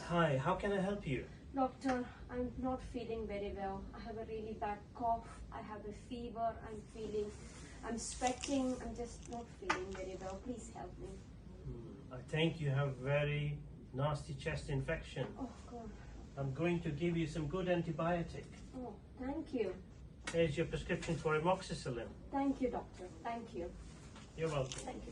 Hi, how can I help you? Doctor, I'm not feeling very well. I have a really bad cough. I have a fever. I'm sweating. I'm just not feeling very well. Please help me. I think you have very nasty chest infection. Oh, God. I'm going to give you some good antibiotic. Oh, thank you. Here's your prescription for amoxicillin. Thank you, doctor. Thank you. You're welcome. Thank you.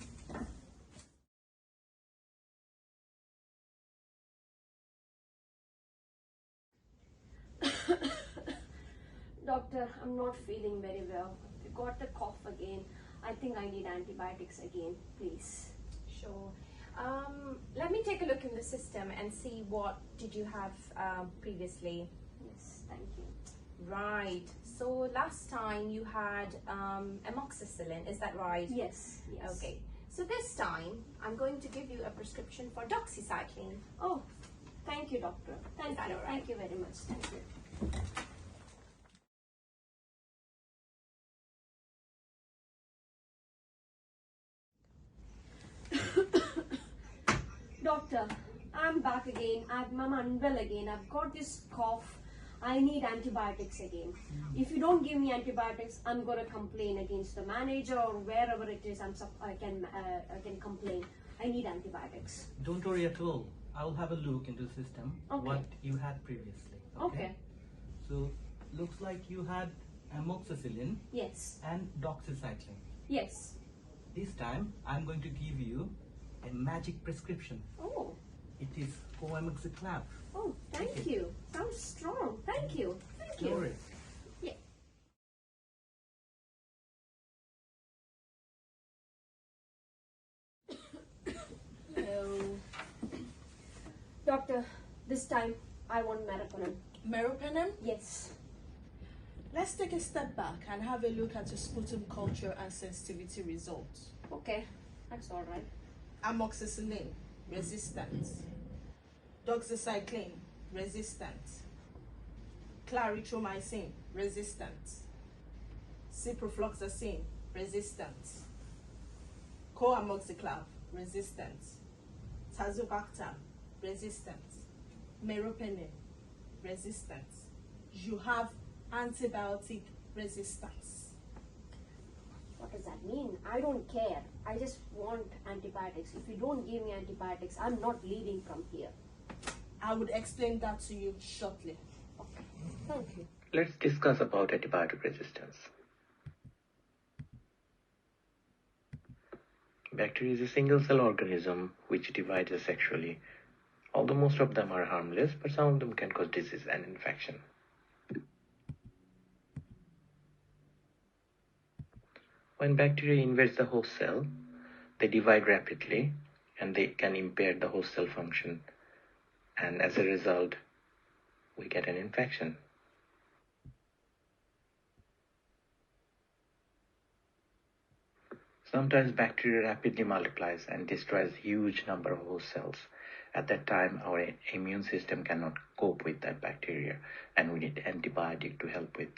Doctor, I'm not feeling very well. I got the cough again. I think I need antibiotics again, please. Sure. Let me take a look in the system and see what did you have previously. Yes, thank you. Right. So last time you had amoxicillin, is that right? Yes, yes. Okay. So this time I'm going to give you a prescription for doxycycline. Oh, thank you, doctor. Thank Is that you. all right? Thank you very much. Thank you. Doctor, I'm back again. I'm unwell again. I've got this cough. I need antibiotics again. If you don't give me antibiotics, I'm gonna complain against the manager or wherever it is. I can complain. I need antibiotics. Don't worry at all. I'll have a look into the system, Okay. what you had previously. Okay. So, looks like you had amoxicillin Yes. and doxycycline. Yes. This time, I'm going to give you a magic prescription. Oh. It is coamoxiclav. Oh. Thank you. Sounds strong. Thank you. Thank you. Don't worry. Yeah. Doctor, this time I want meropenem. Meropenem? Yes. Let's take a step back and have a look at your sputum culture and sensitivity results. Okay, that's all right. Amoxicillin, resistant. Doxycycline, resistant. Clarithromycin, resistant. Ciprofloxacin, resistant. Coamoxiclav, resistant. Tazobactam, resistant. Meropenem, resistant. You have antibiotic resistance. What does that mean? I don't care. I just want antibiotics. If you don't give me antibiotics, I'm not leaving from here. I would explain that to you shortly. Okay. Thank you. Let's discuss about antibiotic resistance. Bacteria is a single-cell organism which divides asexually. Although most of them are harmless, but some of them can cause disease and infection. When bacteria invades the host cell, they divide rapidly and they can impair the host cell function, and as a result, we get an infection. Sometimes bacteria rapidly multiplies and destroys huge number of host cells. At that time, our immune system cannot cope with that bacteria, and we need antibiotic to help with.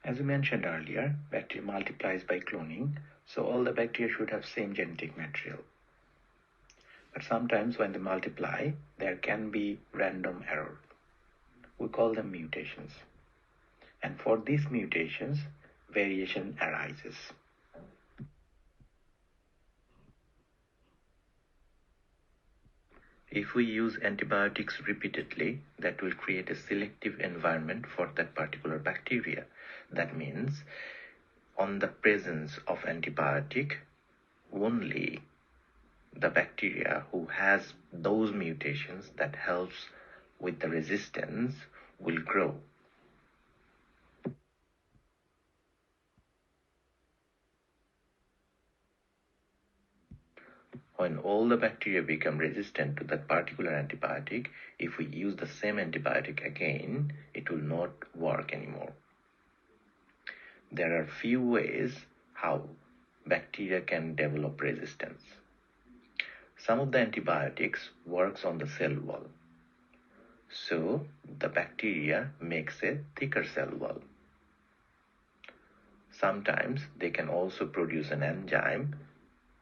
As we mentioned earlier, bacteria multiplies by cloning, so all the bacteria should have same genetic material. But sometimes when they multiply, there can be random error. We call them mutations. And for these mutations, variation arises. If we use antibiotics repeatedly, that will create a selective environment for that particular bacteria. That means on the presence of antibiotic, only the bacteria who has those mutations that helps with the resistance will grow. When all the bacteria become resistant to that particular antibiotic, if we use the same antibiotic again, it will not work anymore. There are few ways how bacteria can develop resistance. Some of the antibiotics works on the cell wall. So the bacteria makes a thicker cell wall. Sometimes they can also produce an enzyme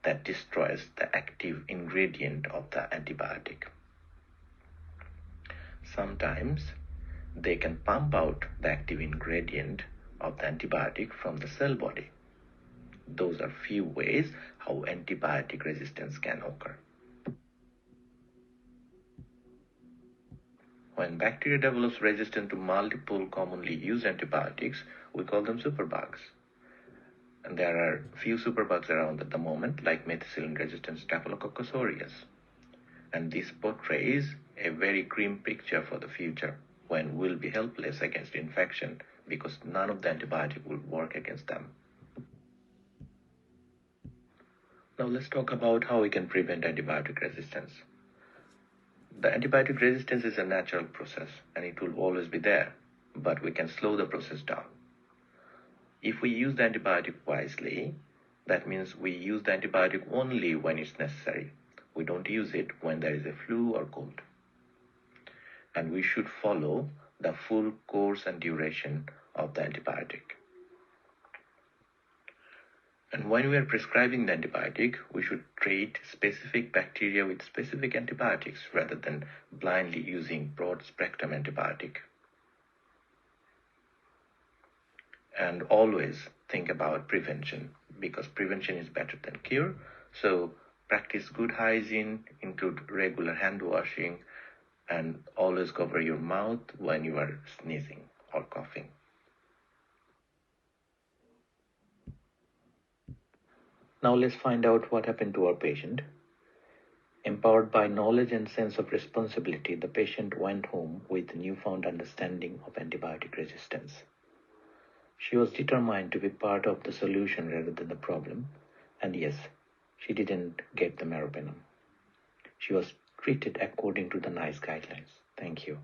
that destroys the active ingredient of the antibiotic. Sometimes they can pump out the active ingredient of the antibiotic from the cell body. Those are few ways how antibiotic resistance can occur. When bacteria develops resistance to multiple commonly used antibiotics, we call them superbugs. And there are few superbugs around at the moment, like methicillin-resistant Staphylococcus aureus. And this portrays a very grim picture for the future, when we'll be helpless against infection because none of the antibiotic will work against them. Now let's talk about how we can prevent antibiotic resistance. The antibiotic resistance is a natural process and it will always be there, but we can slow the process down. If we use the antibiotic wisely, that means we use the antibiotic only when it's necessary. We don't use it when there is a flu or cold. And we should follow the full course and duration of the antibiotic. And when we are prescribing the antibiotic, we should treat specific bacteria with specific antibiotics rather than blindly using broad spectrum antibiotic. And always think about prevention, because prevention is better than cure. So practice good hygiene, include regular hand washing, and always cover your mouth when you are sneezing or coughing. Now let's find out what happened to our patient. Empowered by knowledge and sense of responsibility, the patient went home with newfound understanding of antibiotic resistance. She was determined to be part of the solution rather than the problem, and yes, she didn't get the meropenem. She was treated according to the NICE guidelines. Thank you.